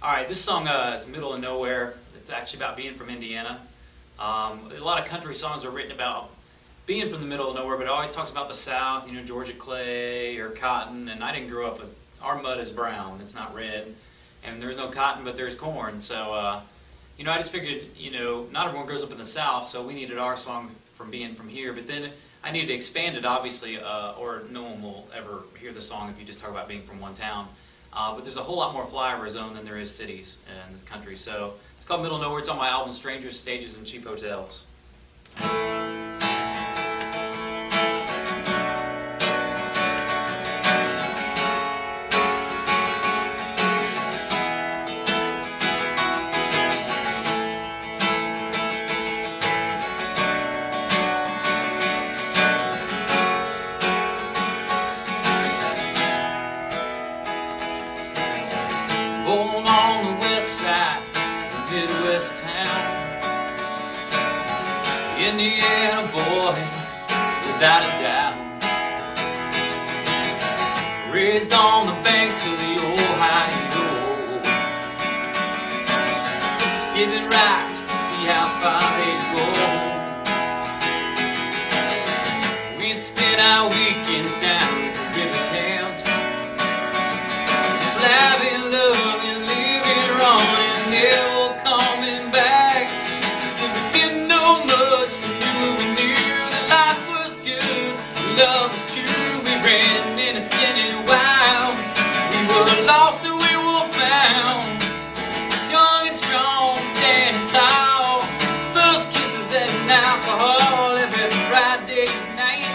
All right, this song is Middle of Nowhere. It's actually about being from Indiana. A lot of country songs are written about being from the middle of nowhere, but it always talks about the South, you know, Georgia clay or cotton. And I didn't grow up with, our mud is brown, it's not red. And there's no cotton, but there's corn. So, you know, I just figured, you know, not everyone grows up in the South, so we needed our song from being from here. But then I needed to expand it, obviously, or no one will ever hear the song if you just talk about being from one town. But there's a whole lot more flyover zone than there is cities in this country. So it's called Middle of Nowhere. It's on my album Strangers, Stages, and Cheap Hotels. Born on the west side of Midwest town, Indiana boy, without a doubt. Raised on the banks of the Ohio, skipping rocks to see how far they go. We spent our weekends down at the river camps, just laughing, loving, living wrong, and never coming back. Said we didn't know much, we knew that life was good, love was true. We ran innocent and wild, we were lost and we were found, young and strong, standing tall. First kisses and alcohol every Friday night.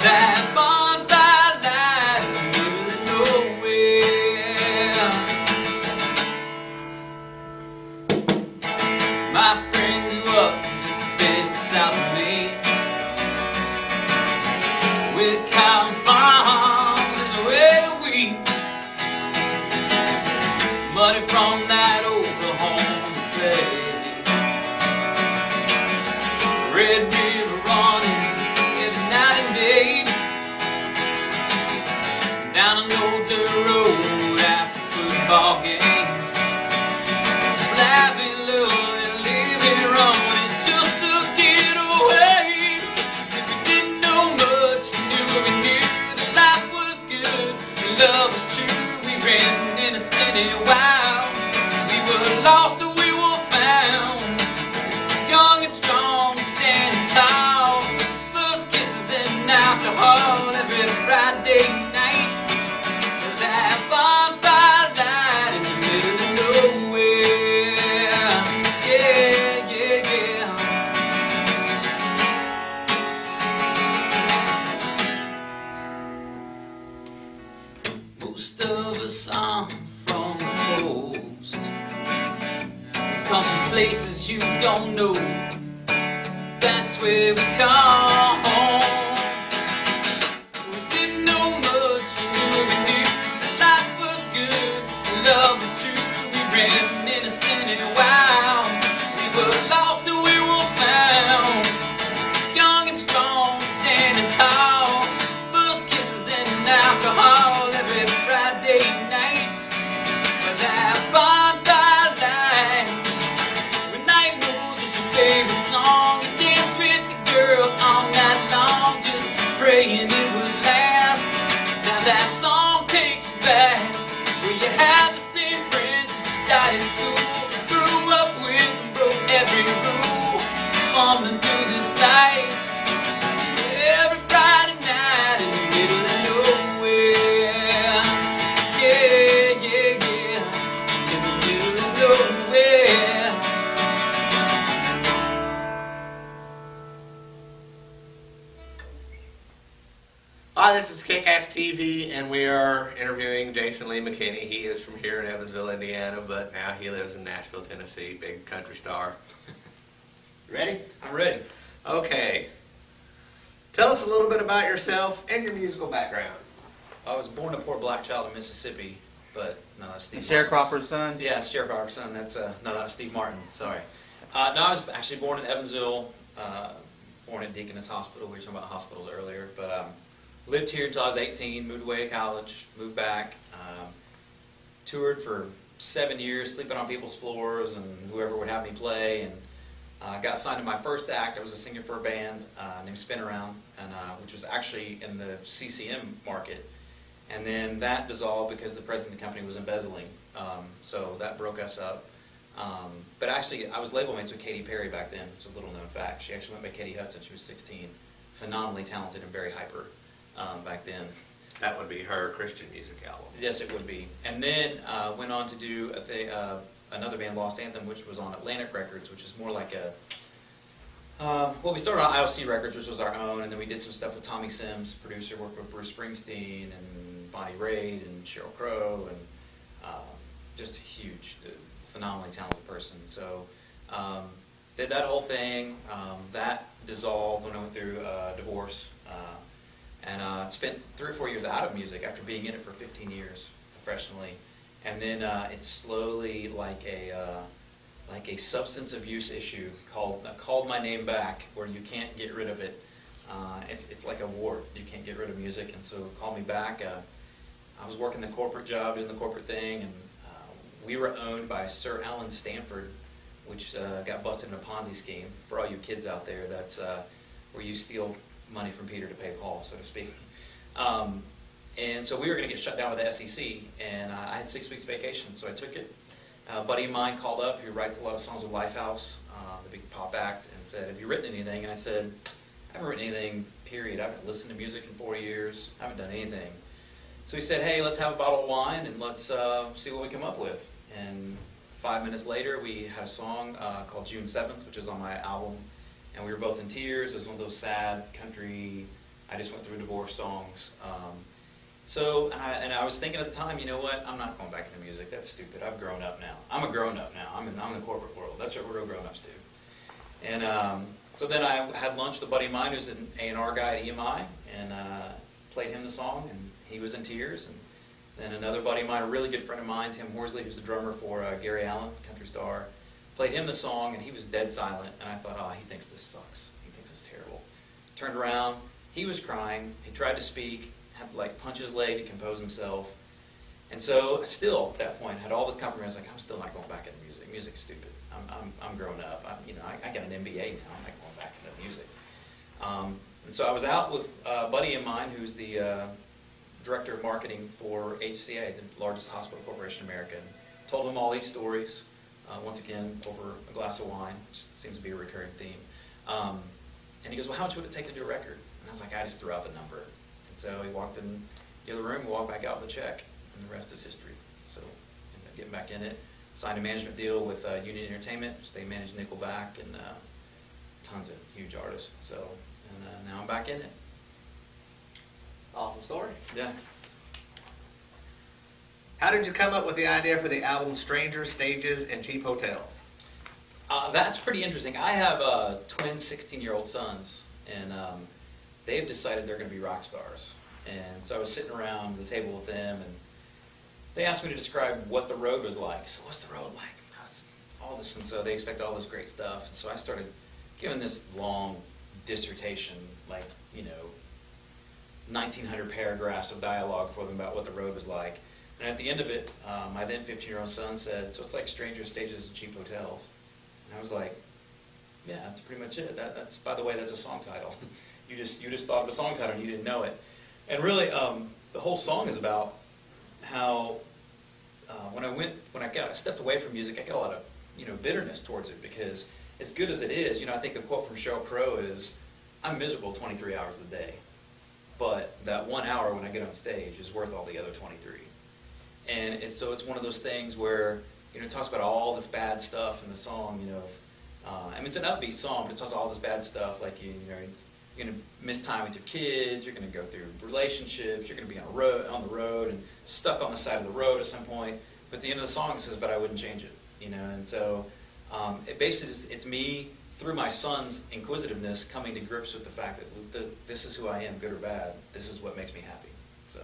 That bonfire light in the middle of nowhere. My friend grew up just a bit south of me, with cotton farms and red wheat, money from that Oklahoma clay, Red River running every night and day, down an old dirt road after football games, just laughing, loving, living wrong, and just to get away. Said we didn't know much, we knew that life was good, and love was true. We ran innocent and wild, we were lost and we were found, young and strong, standing tall. First kisses and alcohol every Friday night. That bonfire light in the middle of nowhere. Yeah, yeah, yeah. Most of us are from the coast, come from places you don't know. That's where we come home. We didn't know much, we knew that life was good, love was true. We ran innocent and wild, we were lost and we were found, young and strong, standing tall. First kisses and alcohol every Friday night. But that bonfire light, when night moves is your favorite song, you dance with the girl all night long, just praying it would last. Now that song takes you back where you had the same friends you started school, grew up with and broke every rule, fumbling through this life every Friday night in the middle of nowhere. Yeah, yeah, yeah, in the middle of nowhere. Hi, this is Kick-Ass TV, and we are interviewing Jason Lee McKinney. He is from here in Evansville, Indiana, but now he lives in Nashville, Tennessee. Big country star. Ready? I'm ready. Okay. Tell us a little bit about yourself and your musical background. I was born a poor black child in Mississippi, but no, that's Steve Martin. Sharecropper's son? Yeah, sharecropper's son. That's no, that was Steve Martin. Sorry. No, I was actually born in Evansville, born at Deaconess Hospital. We were talking about hospitals earlier, but lived here until I was 18. Moved away to college. Moved back. Toured for 7 years sleeping on people's floors and whoever would have me play, and got signed to my first act. I was a singer for a band named Spin Around, and which was actually in the CCM market. And then that dissolved because the president of the company was embezzling. So that broke us up. But actually, I was label mates with Katy Perry back then. It's a little known fact. She actually went by Katie Hudson. She was 16. Phenomenally talented and very hyper back then. That would be her Christian music album. Yes, it would be. And then went on to do another band, Lost Anthem, which was on Atlantic Records, which is more like a... well, we started on IOC Records, which was our own, and then we did some stuff with Tommy Sims, producer, worked with Bruce Springsteen and Bonnie Raitt and Sheryl Crow, and just a huge, phenomenally talented person. So did that whole thing. That dissolved when I went through divorce. And spent 3 or 4 years out of music after being in it for 15 years professionally. And then it's slowly like a substance abuse issue called my name back, where you can't get rid of it. It's like a wart. You can't get rid of music, and so called me back. I was working the corporate job, doing the corporate thing, and we were owned by Sir Alan Stanford, which got busted in a Ponzi scheme. For all you kids out there, that's where you steal money from Peter to pay Paul, so to speak. And so we were going to get shut down with the SEC, and I had 6 weeks vacation, so I took it. A buddy of mine called up, who writes a lot of songs with Lifehouse, the big pop act, and said, "Have you written anything?" And I said, "I haven't written anything, period. I haven't listened to music in 4 years. I haven't done anything." So he said, "Hey, let's have a bottle of wine, and let's see what we come up with." And 5 minutes later, we had a song called June 7th, which is on my album. And we were both in tears. It was one of those sad country, I just went through a divorce songs. And I was thinking at the time, you know what? I'm not going back into music. That's stupid. I've grown up now. I'm a grown up now. I'm in the corporate world. That's what real grown ups do. And so then I had lunch with a buddy of mine who's an A&R guy at EMI, and played him the song, and he was in tears. And then another buddy of mine, a really good friend of mine, Tim Horsley, who's the drummer for Gary Allan, country star, played him the song, and he was dead silent. And I thought, oh, he thinks this sucks. He thinks it's terrible. Turned around, he was crying. He tried to speak, had to like punch his leg to compose himself. And so still at that point had all this confirmation. I was like, I'm still not going back into music. Music's stupid. I'm grown up. I got an MBA now. I'm not going back into music. And so I was out with a buddy of mine who's the director of marketing for HCA, the largest hospital corporation in America. And told him all these stories. Once again, over a glass of wine, which seems to be a recurring theme. And he goes, well, how much would it take to do a record? And I was like, I just threw out the number. And so he walked in the other room, walked back out with a check, and the rest is history. So ended up getting back in it. Signed a management deal with Union Entertainment, which they managed Nickelback and tons of huge artists. So, and now I'm back in it. Awesome story. Yeah. How did you come up with the idea for the album Strangers, Stages, and Cheap Hotels? That's pretty interesting. I have twin 16-year-old sons, and they've decided they're going to be rock stars. And so I was sitting around the table with them, and they asked me to describe what the road was like. So what's the road like? All this, and so they expect all this great stuff. And so I started giving this long dissertation, like, 1,900 paragraphs of dialogue for them about what the road was like. And at the end of it, my then 15-year-old son said, so it's like Strangers, Stages, and Cheap Hotels. And I was like, yeah, that's pretty much it. That's, by the way, that's a song title. You just thought of a song title and you didn't know it. And really, the whole song is about how when I stepped away from music, I got a lot of bitterness towards it, because as good as it is, I think a quote from Sheryl Crow is, I'm miserable 23 hours a day, but that 1 hour when I get on stage is worth all the other 23. And so it's one of those things where, it talks about all this bad stuff in the song, it's an upbeat song, but it talks about all this bad stuff, like, you're going to miss time with your kids, you're going to go through relationships, you're going to be on the road and stuck on the side of the road at some point. But at the end of the song it says, but I wouldn't change it, And so it basically it's me, through my son's inquisitiveness, coming to grips with the fact that this is who I am, good or bad. This is what makes me happy. So.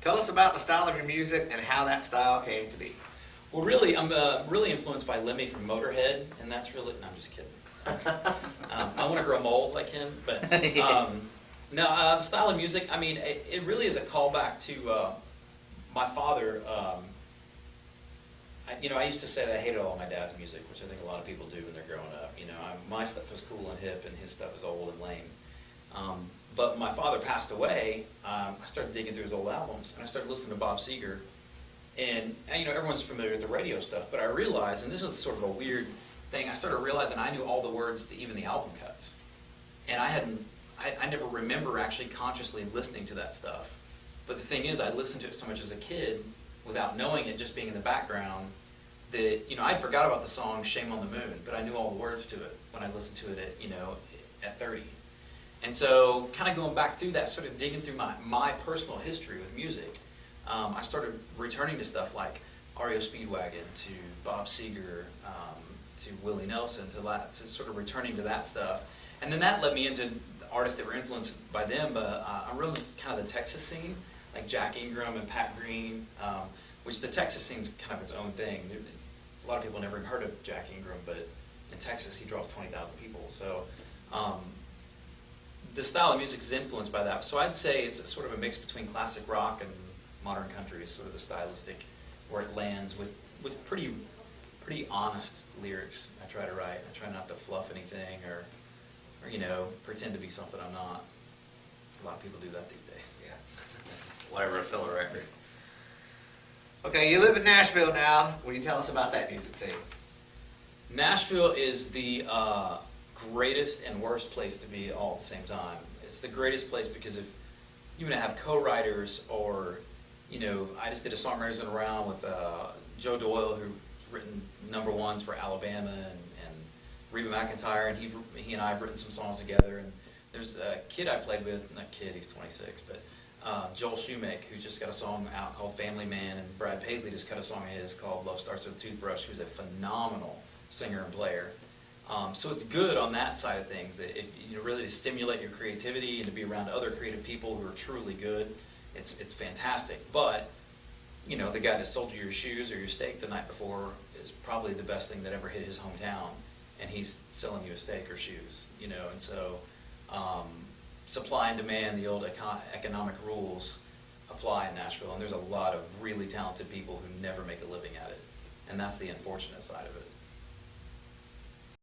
Tell us about the style of your music and how that style came to be. Well, really, I'm really influenced by Lemmy from Motorhead, and that's really... No, I'm just kidding. I want to grow moles like him, but... No, the style of music, I mean, it really is a callback to my father. I used to say that I hated all my dad's music, which I think a lot of people do when they're growing up. My stuff was cool and hip, and his stuff was old and lame. But my father passed away. I started digging through his old albums, and I started listening to Bob Seger. And everyone's familiar with the radio stuff, but I realized, and this was sort of a weird thing, I started realizing I knew all the words to even the album cuts. And I never remember actually consciously listening to that stuff. But the thing is, I listened to it so much as a kid, without knowing it, just being in the background, that, I'd forgot about the song Shame on the Moon, but I knew all the words to it when I listened to it at 30. And so, kind of going back through that, sort of digging through my personal history with music, I started returning to stuff like REO Speedwagon, to Bob Seger, to Willie Nelson, to sort of returning to that stuff. And then that led me into artists that were influenced by them, but I'm really kind of the Texas scene, like Jack Ingram and Pat Green, which the Texas scene's kind of its own thing. A lot of people never even heard of Jack Ingram, but in Texas he draws 20,000 people. So the style of music is influenced by that. So I'd say it's sort of a mix between classic rock and modern country, is sort of the stylistic where it lands with pretty honest lyrics. I try to write. I try not to fluff anything or pretend to be something I'm not. A lot of people do that these days. Yeah. Whatever, a filler record. Okay, you live in Nashville now. Will you tell us about that music scene? Nashville is the greatest and worst place to be all at the same time. It's the greatest place because if you want to have co-writers, or I just did a Songwriters in a Round with Joe Doyle, who's written #1s for Alabama, and Reba McEntire, and he and I have written some songs together. And there's a kid I played with, not kid, he's 26, but Joel Shoemake, who's just got a song out called Family Man, and Brad Paisley just cut a song of his called Love Starts with a Toothbrush, who's a phenomenal singer and player. So it's good on that side of things, that if really to stimulate your creativity and to be around other creative people who are truly good, it's fantastic. But the guy that sold you your shoes or your steak the night before is probably the best thing that ever hit his hometown, and he's selling you a steak or shoes, and so supply and demand, the old economic rules apply in Nashville, and there's a lot of really talented people who never make a living at it, and that's the unfortunate side of it.